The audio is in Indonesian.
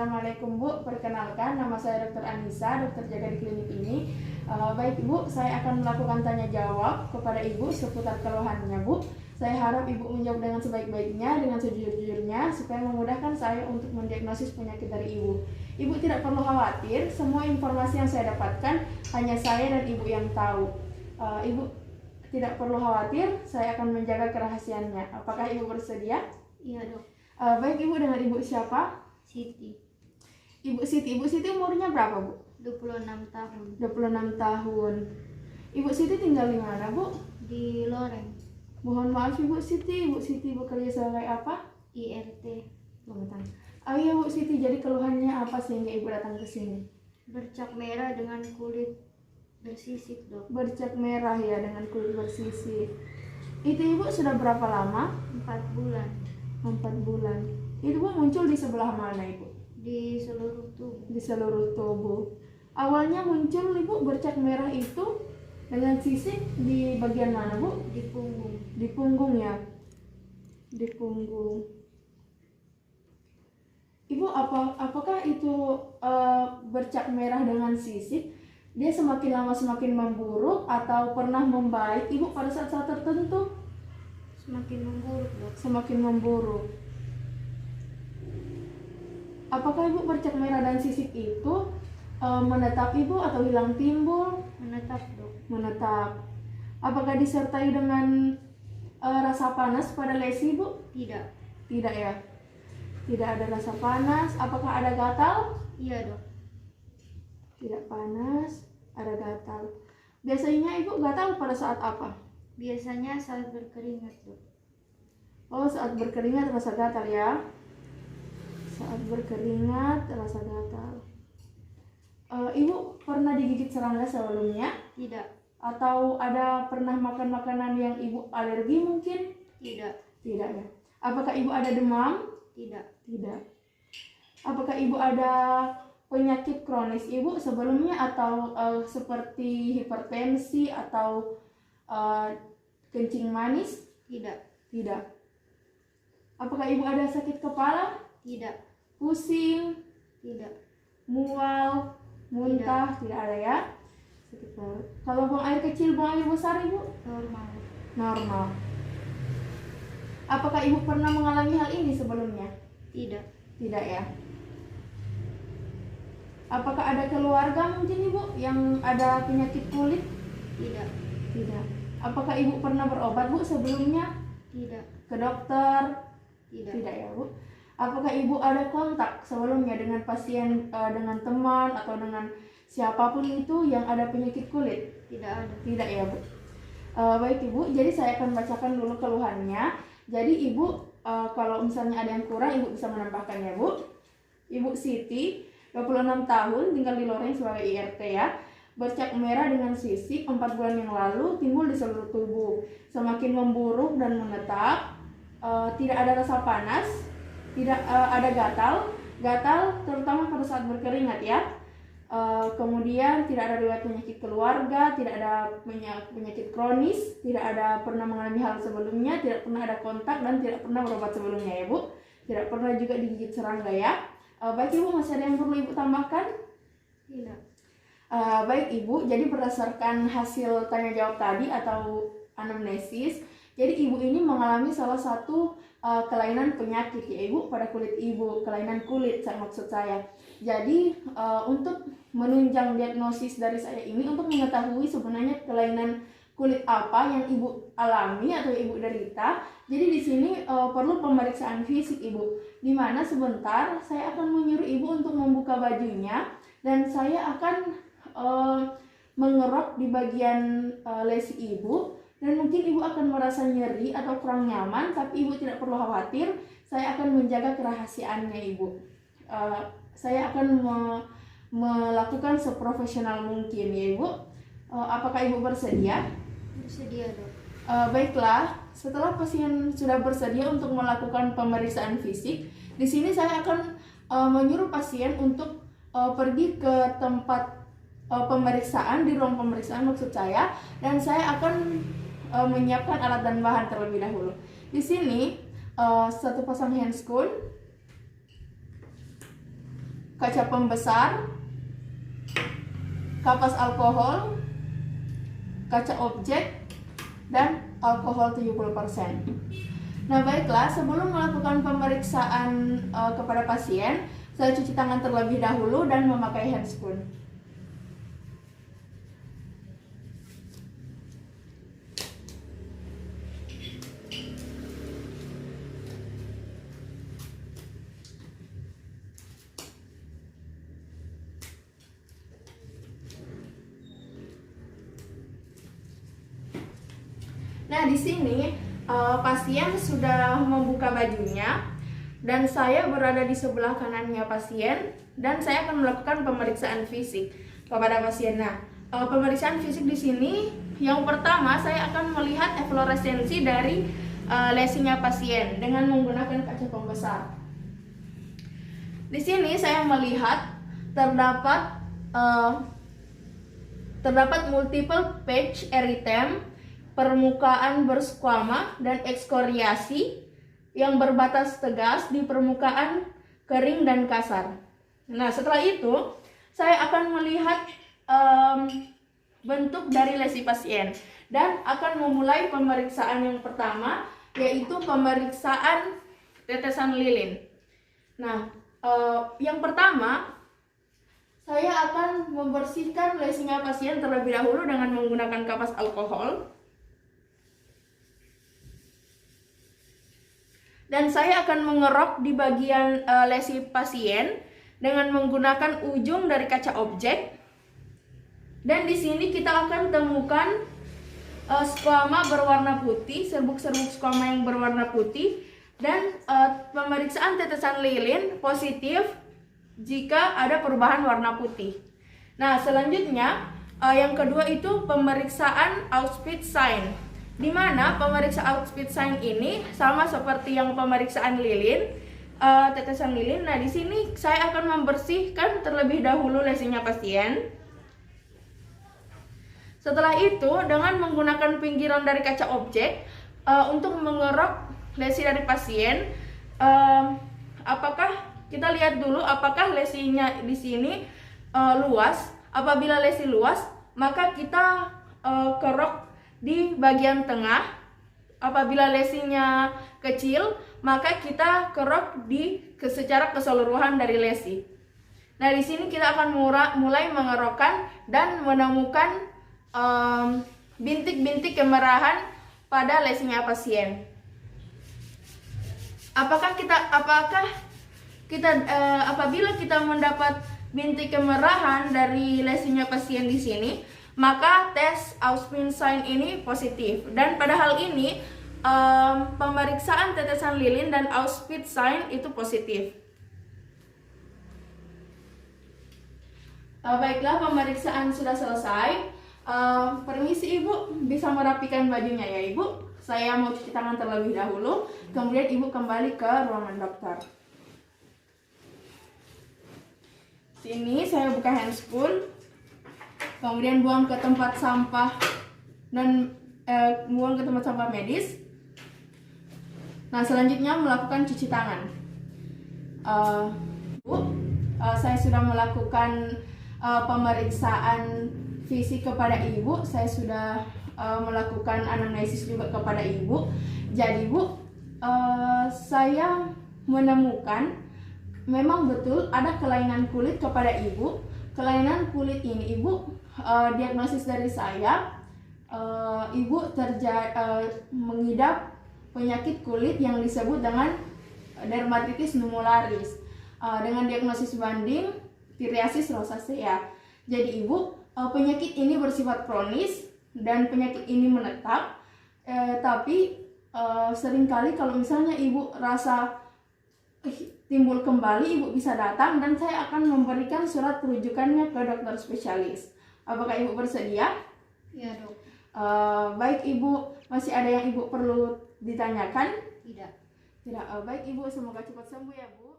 Assalamualaikum Bu, perkenalkan nama saya Dr. Anissa, dokter jaga di klinik ini. Baik Ibu, saya akan melakukan tanya jawab kepada Ibu seputar keluhannya Bu. Saya harap Ibu menjawab dengan sebaik-baiknya, dengan sejujur-jujurnya, supaya memudahkan saya untuk mendiagnosis penyakit dari Ibu. Ibu tidak perlu khawatir, semua informasi yang saya dapatkan hanya saya dan Ibu yang tahu. Ibu tidak perlu khawatir, saya akan menjaga kerahasiaannya. Apakah Ibu bersedia? Iya dok. Baik Ibu, dengan Ibu siapa? Siti. Ibu Siti umurnya berapa Bu? 26 tahun. 26 tahun. Ibu Siti tinggal di mana Bu? Di Loreng. Mohon maaf Ibu Siti bekerja sebagai apa? IRT. Iya Bu Siti, jadi keluhannya apa sehingga Ibu datang ke sini? Bercak merah dengan kulit bersisik dok. Bercak merah ya, dengan kulit bersisik. Itu Ibu sudah berapa lama? 4 bulan. 4 bulan. Itu Bu muncul di sebelah mana Ibu? Di seluruh tubuh. Di seluruh tubuh. Awalnya muncul Ibu bercak merah itu dengan sisik di bagian mana Bu? Di punggung. Di punggung ya. Di punggung. Ibu apakah itu bercak merah dengan sisik dia semakin lama semakin memburuk atau pernah membaik Ibu pada saat-saat tertentu? Semakin memburuk dok. Semakin memburuk. Apakah Ibu bercak merah dan sisik itu menetap Ibu atau hilang timbul? Menetap dok. Menetap. Apakah disertai dengan rasa panas pada lesi Ibu? Tidak. Tidak ya. Tidak ada rasa panas. Apakah ada gatal? Iya dok. Tidak panas, ada gatal. Biasanya Ibu gatal pada saat apa? Biasanya saat berkeringat dok. Oh, saat berkeringat rasa gatal ya. Saat berkeringat rasa gatal. Ibu pernah digigit serangga sebelumnya? Tidak. Atau ada pernah makan makanan yang Ibu alergi mungkin? Tidak. Tidak ya. Apakah Ibu ada demam? Tidak. Tidak. Apakah Ibu ada penyakit kronis Ibu sebelumnya atau seperti hipertensi atau kencing manis? Tidak. Tidak. Apakah Ibu ada sakit kepala? Tidak. Pusing? Tidak. Mual? Muntah? Tidak ada ya? Sakit perut. Kalau buang air kecil, buang air besar Ibu? Normal. Normal. Apakah Ibu pernah mengalami hal ini sebelumnya? Tidak. Tidak ya. Apakah ada keluarga mungkin Ibu yang ada penyakit kulit? Tidak. Tidak. Apakah Ibu pernah berobat Bu sebelumnya? Tidak. Ke dokter? Tidak. Tidak ya Bu. Apakah Ibu ada kontak sebelumnya dengan pasien, dengan teman atau dengan siapapun itu yang ada penyakit kulit? Tidak ada. Tidak ya Bu. Baik Ibu, jadi saya akan bacakan dulu keluhannya. Jadi Ibu kalau misalnya ada yang kurang Ibu bisa menambahkannya Bu. Ibu Siti, 26 tahun, tinggal di Loreng sebagai IRT ya. Bercak merah dengan sisik 4 bulan yang lalu, timbul di seluruh tubuh. Semakin memburuk dan menetap. Tidak ada rasa panas, tidak ada gatal terutama pada saat berkeringat ya. Kemudian tidak ada riwayat penyakit keluarga, tidak ada penyakit kronis, tidak ada pernah mengalami hal sebelumnya, tidak pernah ada kontak dan tidak pernah berobat sebelumnya ya Bu. Tidak pernah juga digigit serangga ya. Baik Ibu, masih ada yang perlu Ibu tambahkan? Tidak. Baik Ibu, jadi berdasarkan hasil tanya jawab tadi atau anamnesis, jadi Ibu ini mengalami salah satu kelainan penyakit ya Ibu pada kulit Ibu, kelainan kulit maksud saya. Jadi untuk menunjang diagnosis dari saya ini untuk mengetahui sebenarnya kelainan kulit apa yang Ibu alami atau Ibu derita. Jadi di sini perlu pemeriksaan fisik Ibu. Di mana sebentar saya akan menyuruh Ibu untuk membuka bajunya dan saya akan mengerok di bagian lesi Ibu. Dan mungkin Ibu akan merasa nyeri atau kurang nyaman, tapi Ibu tidak perlu khawatir. Saya akan menjaga kerahasiaannya Ibu. Saya akan melakukan seprofesional mungkin ya Ibu. Apakah Ibu bersedia? Bersedia dok. Baiklah, setelah pasien sudah bersedia untuk melakukan pemeriksaan fisik, di sini saya akan menyuruh pasien untuk pergi ke tempat pemeriksaan, di ruang pemeriksaan maksud saya, dan saya akan menyiapkan alat dan bahan terlebih dahulu. Di sini satu pasang handscoon, kaca pembesar, kapas alkohol, kaca objek, dan alkohol 70%. Nah baiklah, sebelum melakukan pemeriksaan kepada pasien, saya cuci tangan terlebih dahulu dan memakai handscoon. Nah, di sini pasien sudah membuka bajunya dan saya berada di sebelah kanannya pasien dan saya akan melakukan pemeriksaan fisik kepada pasien. Nah, pemeriksaan fisik di sini yang pertama saya akan melihat efloresensi dari lesinya pasien dengan menggunakan kaca pembesar. Di sini saya melihat terdapat multiple patch erythema, permukaan bersquama dan ekskoriasi yang berbatas tegas di permukaan kering dan kasar. Nah, setelah itu saya akan melihat bentuk dari lesi pasien dan akan memulai pemeriksaan yang pertama, yaitu pemeriksaan tetesan lilin. Nah, yang pertama saya akan membersihkan lesinya pasien terlebih dahulu dengan menggunakan kapas alkohol. Dan saya akan mengerok di bagian lesi pasien dengan menggunakan ujung dari kaca objek. Dan di sini kita akan temukan squama berwarna putih, serbuk-serbuk squama yang berwarna putih, dan pemeriksaan tetesan lilin positif jika ada perubahan warna putih. Nah, selanjutnya yang kedua itu pemeriksaan Auspitz sign, di mana pemeriksaan Auspitz sign ini sama seperti yang pemeriksaan lilin, tetesan lilin. Nah, di sini saya akan membersihkan terlebih dahulu lesinya pasien. Setelah itu, dengan menggunakan pinggiran dari kaca objek untuk mengerok lesi dari pasien, apakah kita lihat dulu apakah lesinya di sini luas. Apabila lesi luas, maka kita kerok di bagian tengah. Apabila lesinya kecil, maka kita kerok secara keseluruhan dari lesi. Nah, di sini kita akan mulai mengerokkan dan menemukan bintik-bintik kemerahan pada lesinya pasien. Apabila kita mendapat bintik kemerahan dari lesinya pasien di sini, maka tes Auspitz sign ini positif. Dan pada hal ini pemeriksaan tetesan lilin dan Auspitz sign itu positif. Baiklah, pemeriksaan sudah selesai. Permisi Ibu, bisa merapikan bajunya ya Ibu. Saya mau cuci tangan terlebih dahulu, kemudian Ibu kembali ke ruangan dokter. Sini saya buka handscoon, kemudian buang ke tempat sampah dan buang ke tempat sampah medis. Nah, selanjutnya melakukan cuci tangan. Bu, saya sudah melakukan pemeriksaan fisik kepada Ibu. Saya sudah melakukan anamnesis juga kepada Ibu. Jadi Bu, saya menemukan memang betul ada kelainan kulit kepada Ibu. Kelainan kulit ini Ibu, diagnosis dari saya, Ibu mengidap penyakit kulit yang disebut dengan dermatitis numularis dengan diagnosis banding psoriasis rosacea. Jadi Ibu, penyakit ini bersifat kronis dan penyakit ini menetap, tapi seringkali kalau misalnya Ibu rasa timbul kembali, Ibu bisa datang dan saya akan memberikan surat rujukannya ke dokter spesialis. Apakah Ibu bersedia? Ya dok. Baik Ibu, masih ada yang Ibu perlu ditanyakan? Tidak. Tidak. Baik Ibu, semoga cepat sembuh ya Bu.